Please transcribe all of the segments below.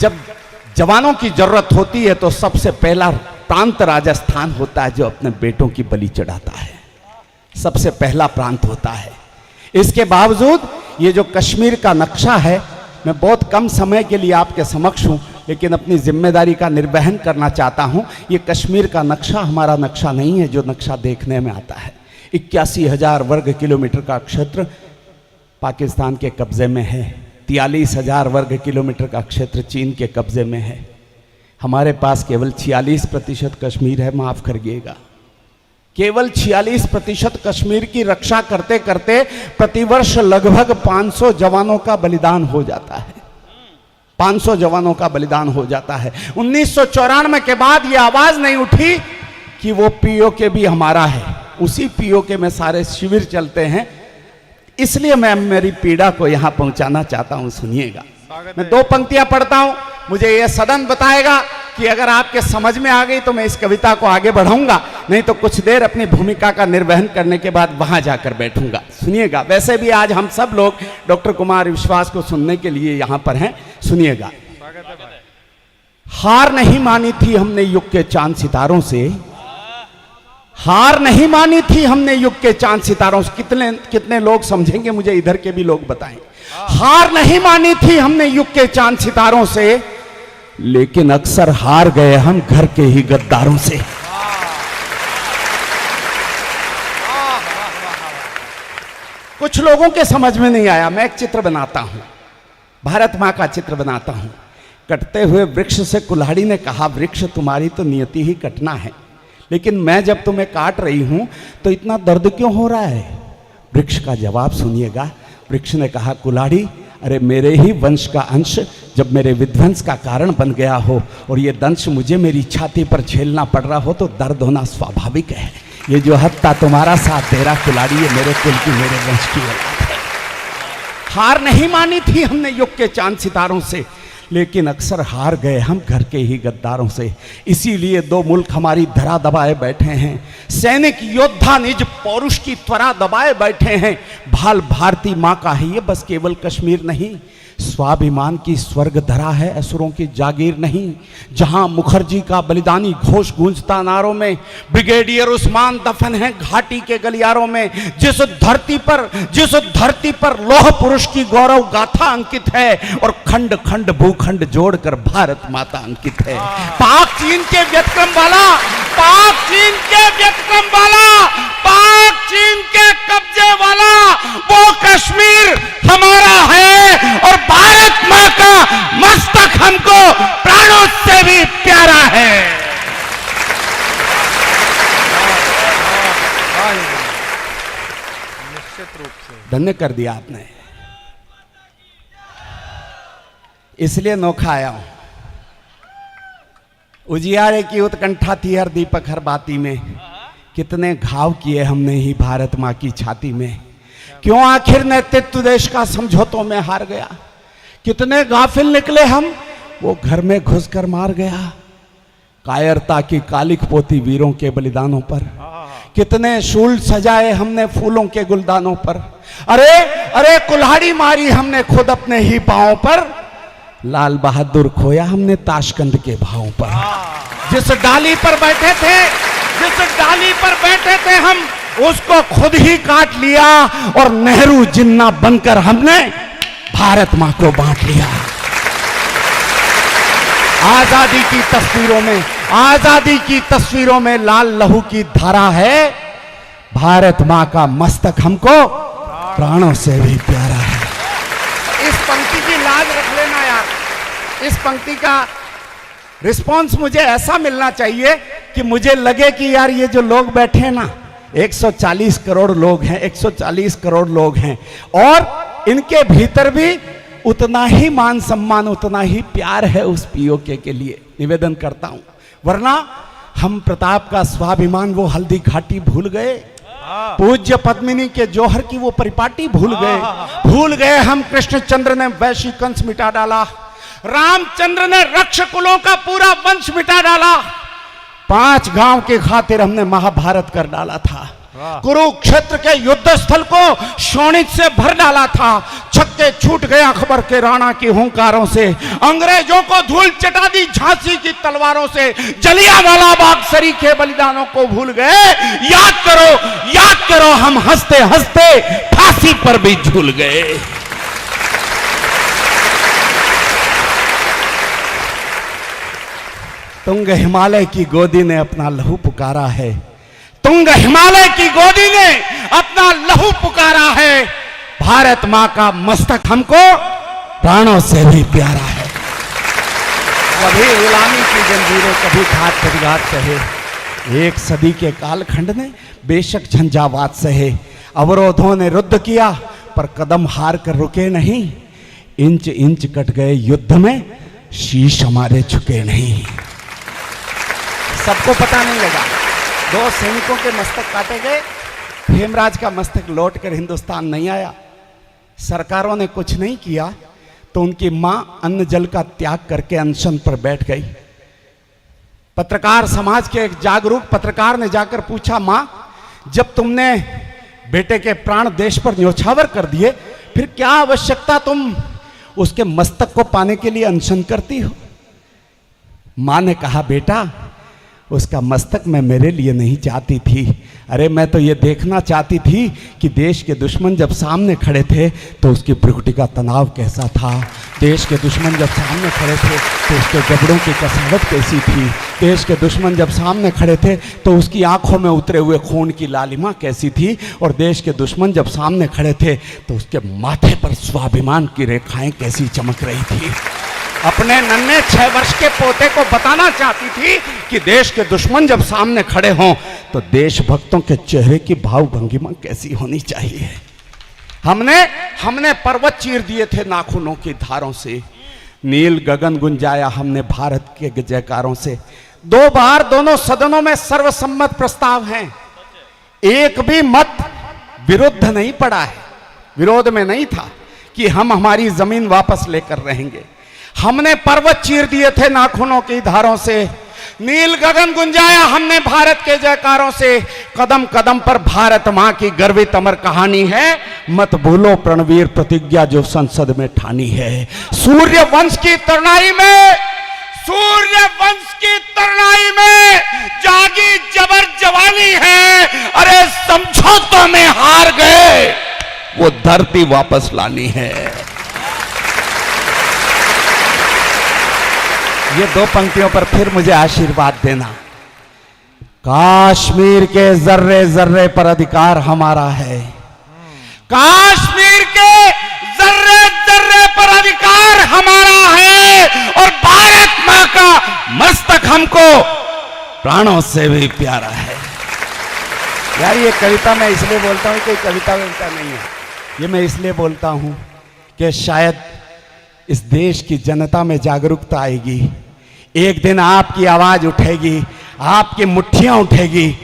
जब जवानों की जरूरत होती है तो सबसे पहला प्रांत राजस्थान होता है जो अपने बेटों की बलि चढ़ाता है, सबसे पहला प्रांत होता है। इसके बावजूद ये जो कश्मीर का नक्शा है, मैं बहुत कम समय के लिए आपके समक्ष हूँ, लेकिन अपनी जिम्मेदारी का निर्वहन करना चाहता हूँ। ये कश्मीर का नक्शा हमारा नक्शा नहीं है जो नक्शा देखने में आता है। 81,000 वर्ग किलोमीटर का क्षेत्र पाकिस्तान के कब्जे में है, 43,000 वर्ग किलोमीटर का क्षेत्र चीन के कब्जे में है। हमारे पास केवल 46% कश्मीर है, माफ करिएगा, केवल 46% कश्मीर की रक्षा करते करते प्रतिवर्ष लगभग 500 जवानों का बलिदान हो जाता है, 500 जवानों का बलिदान हो जाता है। 1994 के बाद ये आवाज नहीं उठी कि वो पीओके भी हमारा है। उसी पीओके में सारे शिविर चलते हैं, इसलिए मैं मेरी पीड़ा को यहां पहुंचाना चाहता हूं। सुनिएगा, मैं 2 पंक्तियां पढ़ता हूं, मुझे यह सदन बताएगा कि अगर आपके समझ में आ गई तो मैं इस कविता को आगे बढ़ाऊंगा, नहीं तो कुछ देर अपनी भूमिका का निर्वहन करने के बाद वहां जाकर बैठूंगा। सुनिएगा, वैसे भी आज हम सब लोग डॉक्टर कुमार विश्वास को सुनने के लिए यहां पर हैं। सुनिएगा, हार नहीं मानी थी हमने युग के चांद सितारों से, हार नहीं मानी थी हमने युग के चांद सितारों से। कितने लोग समझेंगे मुझे, इधर के भी लोग बताएं। हार नहीं मानी थी हमने युग के चांद सितारों से, लेकिन अक्सर हार गए हम घर के ही गद्दारों से। कुछ लोगों के समझ में नहीं आया। मैं एक चित्र बनाता हूं, भारत मां का चित्र बनाता हूं। कटते हुए वृक्ष से कुल्हाड़ी ने कहा, वृक्ष तुम्हारी तो नियति ही कटना है, लेकिन मैं जब तुम्हें काट रही हूं तो इतना दर्द क्यों हो रहा है? वृक्ष का जवाब सुनिएगा। वृक्ष ने कहा, कुल्हाड़ी, अरे मेरे ही वंश का अंश जब मेरे विध्वंस का कारण बन गया हो और ये दंश मुझे मेरी छाती पर झेलना पड़ रहा हो तो दर्द होना स्वाभाविक है। ये जो हत्या तुम्हारा साथ दे रहा कुल्हाड़ी, ये मेरे कुल की, मेरे वंश की औलाद है। हार नहीं मानी थी हमने युग के चांद सितारों से, लेकिन अक्सर हार गए हम घर के ही गद्दारों से। इसीलिए 2 मुल्क हमारी धरा दबाए बैठे हैं, सैनिक योद्धा निज पौरुष की त्वरा दबाए बैठे हैं। भाल भारती माँ का है ये बस केवल कश्मीर नहीं, स्वाभिमान की स्वर्ग धरा है असुरों की जागीर नहीं। जहां मुखर्जी का बलिदानी घोष गूंजता नारों में, ब्रिगेडियर उस्मान दफन है घाटी के गलियारों में। जिस धरती पर लौह पुरुष की गौरव गाथा अंकित है और खंड खंड भूखंड जोड़कर भारत माता अंकित है। पाक चीन के व्यतिक्रम वाला, पाक चीन के व्यतिक्रम वाला, पाक चीन के कब्जे वाला वो कश्मीर हमारा है और भारत मां का मस्तक हमको प्राणों से भी प्यारा है। निश्चित रूप से धन्य कर दिया आपने, इसलिए नोखा आया हूं। उजियारे की उत्कंठा थी हर दीपक हर बाती में, कितने घाव किए हमने ही भारत मां की छाती में। क्यों आखिर नेतृत्व देश का समझौतों में हार गया? कितने गाफिल निकले हम, वो घर में घुसकर मार गया। कायरता की कालिक पोती वीरों के बलिदानों पर, कितने शूल सजाए हमने फूलों के गुलदानों पर। अरे अरे कुल्हाड़ी मारी हमने खुद अपने ही पांवों पर, लाल बहादुर खोया हमने ताशकंद के भावों पर। जिस डाली पर बैठे थे, जिस डाली पर बैठे थे हम, उसको खुद ही काट लिया और नेहरू जिन्ना बनकर हमने भारत मां को बांट लिया। आजादी की तस्वीरों में, आजादी की तस्वीरों में लाल लहू की धारा है। भारत मां का मस्तक हमको प्राणों से भी प्यारा है। इस पंक्ति की लाज रख लेना यार, इस पंक्ति का रिस्पॉन्स मुझे ऐसा मिलना चाहिए कि मुझे लगे कि यार ये जो लोग बैठे हैं ना, 140 करोड़ लोग हैं, 140 करोड़ लोग हैं और इनके भीतर भी उतना ही मान सम्मान, उतना ही प्यार है उस पीओके के लिए। निवेदन करता हूं, वरना हम प्रताप का स्वाभिमान वो हल्दी घाटी भूल गए, पूज्य पद्मिनी के जौहर की वो परिपाटी भूल गए, भूल गए हम कृष्णचंद्र ने वैश्य कंस मिटा डाला, रामचंद्र ने रक्ष कुलों का पूरा वंश मिटा डाला, 5 गांव के खातिर हमने महाभारत कर डाला था। कुरुक्षेत्र के युद्ध स्थल को शोणित से भर डाला था। छक्के छूट गए अकबर के राणा की हुंकारों से, अंग्रेजों को धूल चटा दी झांसी की तलवारों से, जलियांवाला बाग सरीखे बलिदानों को भूल गए। याद करो हम हंसते हंसते फांसी पर भी झूल गए। तुंग हिमालय की गोदी ने अपना लहू पुकारा है, तुंग हिमालय की गोदी ने अपना लहू पुकारा है। भारत मां का मस्तक हमको प्राणों से भी प्यारा है। कभी गुलामी की जंजीरें, कभी घात प्रतिघात सहे, एक सदी के कालखंड ने बेशक झंझावात सहे। अवरोधों ने रुद्ध किया पर कदम हार कर रुके नहीं। इंच इंच कट गए युद्ध में, शीश हमारे झुके नहीं। सबको पता नहीं लगा, 2 सैनिकों के मस्तक काटे गए, हेमराज का मस्तक लौट कर हिंदुस्तान नहीं आया। सरकारों ने कुछ नहीं किया तो उनकी मां अन्न जल का त्याग करके अनशन पर बैठ गई। पत्रकार समाज के एक जागरूक पत्रकार ने जाकर पूछा, मां जब तुमने बेटे के प्राण देश पर न्योछावर कर दिए, फिर क्या आवश्यकता तुम उसके मस्तक को पाने के लिए अनशन करती हो? मां ने कहा, बेटा उसका मस्तक मैं मेरे लिए नहीं चाहती थी। अरे मैं तो ये देखना चाहती थी कि देश के दुश्मन जब सामने खड़े थे तो उसकी भ्रुकुटी का तनाव कैसा था। देश के दुश्मन जब सामने खड़े थे तो उसके जबड़ों की कसावट कैसी थी। देश के दुश्मन जब सामने खड़े थे तो उसकी आंखों में उतरे हुए खून की लालिमा कैसी थी। और देश के दुश्मन जब सामने खड़े थे तो उसके माथे पर स्वाभिमान की रेखाएं कैसी चमक रही थी। अपने नन्हे 6 वर्ष के पोते को बताना चाहती थी कि देश के दुश्मन जब सामने खड़े हों तो देशभक्तों के चेहरे की भाव भंगिमा कैसी होनी चाहिए। हमने पर्वत चीर दिए थे नाखूनों की धारों से, नील गगन गुंजाया हमने भारत के जयकारों से। 2 बार दोनों सदनों में सर्वसम्मत प्रस्ताव हैं, एक भी मत विरुद्ध नहीं पड़ा है, विरोध में नहीं था कि हम हमारी जमीन वापस लेकर रहेंगे। हमने पर्वत चीर दिए थे नाखूनों की धारों से, नील गगन गुंजाया हमने भारत के जयकारों से। कदम कदम पर भारत मां की गर्वित अमर कहानी है, मत भूलो प्रणवीर प्रतिज्ञा जो संसद में ठानी है। सूर्य वंश की तरनाई में जागी जबर जवानी है। अरे समझौतों में हार गए, वो धरती वापस लानी है। ये 2 पंक्तियों पर फिर मुझे आशीर्वाद देना। काश्मीर के जर्रे जर्रे पर अधिकार हमारा है, काश्मीर के जर्रे जर्रे पर अधिकार हमारा है। और भारत मां का मस्तक हमको प्राणों से भी प्यारा है। यार ये कविता मैं इसलिए बोलता हूं कि कविता नहीं है, ये मैं इसलिए बोलता हूं कि शायद इस देश की जनता में जागरूकता आएगी। एक दिन आपकी आवाज उठेगी, आपकी मुट्ठियां उठेगी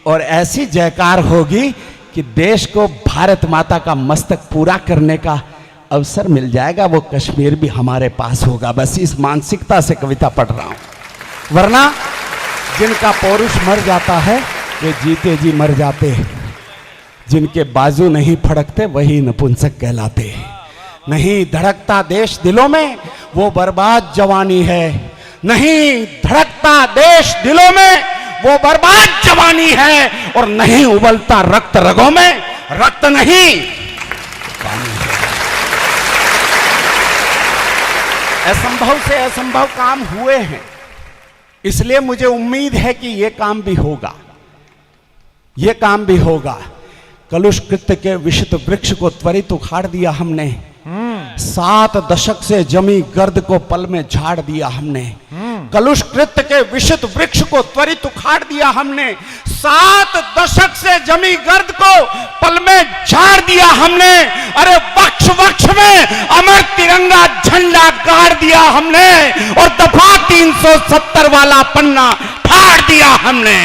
और ऐसी जयकार होगी कि देश को भारत माता का मस्तक पूरा करने का अवसर मिल जाएगा। वो कश्मीर भी हमारे पास होगा। बस इस मानसिकता से कविता पढ़ रहा हूं। वरना जिनका पौरुष मर जाता है वे जीते जी मर जाते, जिनके बाजू नहीं फड़कते वही नपुंसक कहलाते। नहीं धड़कता देश दिलों में वो बर्बाद जवानी है, नहीं धड़कता देश दिलों में वो बर्बाद जवानी है। और नहीं उबलता रक्त रगों में, रक्त नहीं पानी है। असंभव से असंभव काम हुए हैं, इसलिए मुझे उम्मीद है कि यह काम भी होगा, यह काम भी होगा। कलुष कृत्य के विषित वृक्ष को त्वरित उखाड़ दिया हमने, 7 दशक से जमी गर्द को पल में झाड़ दिया हमने। कलुष कृत्य के विषित वृक्ष को त्वरित उखाड़ दिया हमने, 7 दशक से जमी गर्द को पल में झाड़ दिया हमने। अरे वक्ष वक्ष में अमर तिरंगा झंडा गाड़ दिया हमने और दफा 370 वाला पन्ना फाड़ दिया हमने।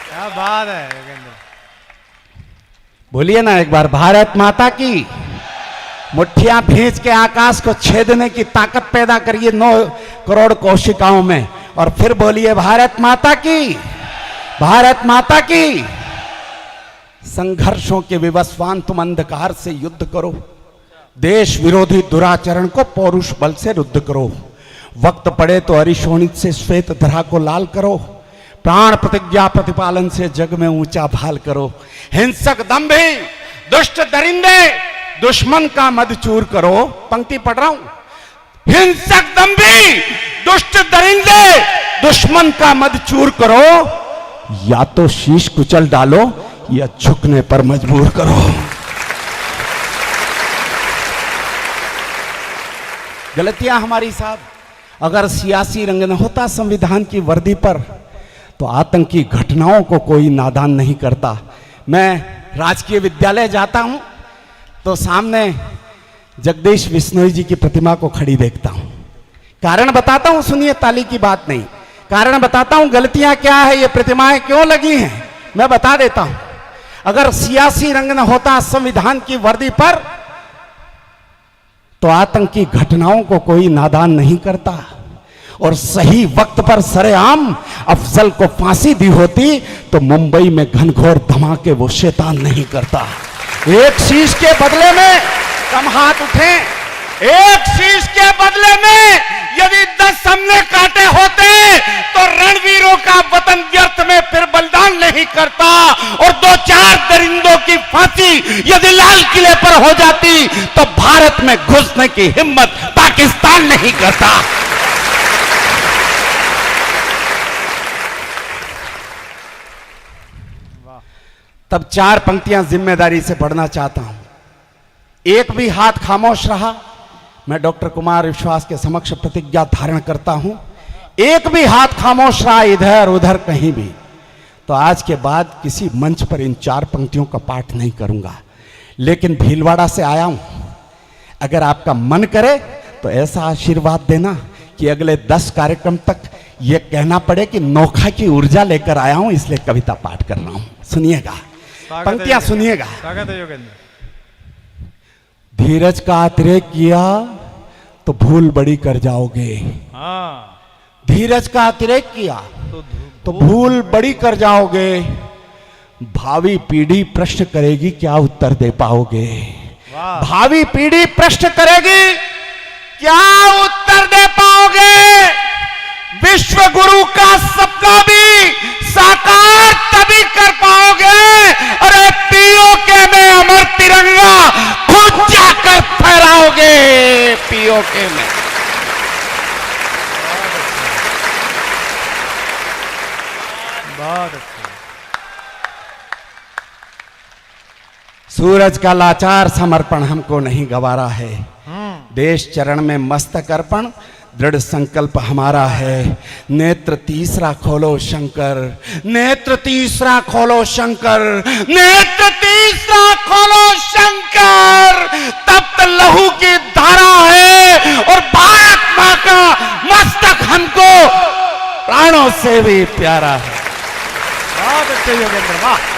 क्या बात है योगेंद्र, बोलिए ना एक बार, भारत माता की। मुट्ठियां भींच के आकाश को छेदने की ताकत पैदा करिए 9 करोड़ कोशिकाओं में और फिर बोलिए भारत माता की, भारत माता की। संघर्षों के विवस्वान तुम अंधकार से युद्ध करो, देश विरोधी दुराचरण को पौरुष बल से रुद्ध करो। वक्त पड़े तो अरिशोणित से श्वेत धरा को लाल करो, प्राण प्रतिज्ञा प्रतिपालन से जग में ऊंचा भाल करो। हिंसक दंभी दुष्ट दरिंदे दुश्मन का मद चूर करो। पंक्ति पढ़ रहा हूं। हिंसक दंभी दुष्ट दरिंदे दुश्मन का मद चूर करो, या तो शीश कुचल डालो या झुकने पर मजबूर करो। गलतियां हमारी साहब, अगर सियासी रंग न होता संविधान की वर्दी पर तो आतंकी घटनाओं को कोई नादान नहीं करता। मैं राजकीय विद्यालय जाता हूं तो सामने जगदीश बिश्नोई जी की प्रतिमा को खड़ी देखता हूं। कारण बताता हूं, सुनिए, ताली की बात नहीं, कारण बताता हूं गलतियां क्या है, ये प्रतिमाएं क्यों लगी हैं, मैं बता देता हूं। अगर सियासी रंग न होता संविधान की वर्दी पर तो आतंकी घटनाओं को कोई नादान नहीं करता, और सही वक्त पर सरेआम अफजल को फांसी दी होती तो मुंबई में घनघोर धमाके वो शैतान नहीं करता। एक शीश के बदले में कम हाथ उठे, एक शीश के बदले में यदि 10 हमने काटे होते तो रणवीरों का वतन व्यर्थ में फिर बलिदान नहीं करता, और 2-4 दरिंदों की फांसी यदि लाल किले पर हो जाती तो भारत में घुसने की हिम्मत पाकिस्तान नहीं करता। तब 4 पंक्तियां जिम्मेदारी से पढ़ना चाहता हूं। एक भी हाथ खामोश रहा, मैं डॉक्टर कुमार विश्वास के समक्ष प्रतिज्ञा धारण करता हूं, एक भी हाथ खामोश रहा इधर उधर कहीं भी, तो आज के बाद किसी मंच पर इन 4 पंक्तियों का पाठ नहीं करूंगा। लेकिन भीलवाड़ा से आया हूं, अगर आपका मन करे तो ऐसा आशीर्वाद देना कि अगले 10 कार्यक्रम तक यह कहना पड़े कि नोखा की ऊर्जा लेकर आया हूं, इसलिए कविता पाठ कर रहा हूं। सुनिएगा, पंक्तियां सुनिएगा। स्वागत है योगेंद्र। धीरज का अतिरेक किया तो भूल बड़ी कर जाओगे। हाँ, धीरज का अतिरेक किया तो भूल बड़ी कर जाओगे। भावी पीढ़ी प्रश्न करेगी, क्या उत्तर दे पाओगे। वाह। भावी पीढ़ी प्रश्न करेगी, क्या उत्तर दे पाओगे। विश्व गुरु का सपना भी साकार तभी कर पाओगे, अरे पीओके में अमर तिरंगा खुद जाकर फहराओगे। पीओके में बहुत अच्छा। सूरज का लाचार समर्पण हमको नहीं गवारा है, देश चरण में मस्तक अर्पण दृढ़ संकल्प हमारा है। नेत्र तीसरा खोलो शंकर, नेत्र तीसरा खोलो शंकर, नेत्र तीसरा खोलो शंकर। तप्त लहू की धारा है और भारत मां का मस्तक हमको प्राणों से भी प्यारा है। बहुत अच्छे योगेंद्र, वाह।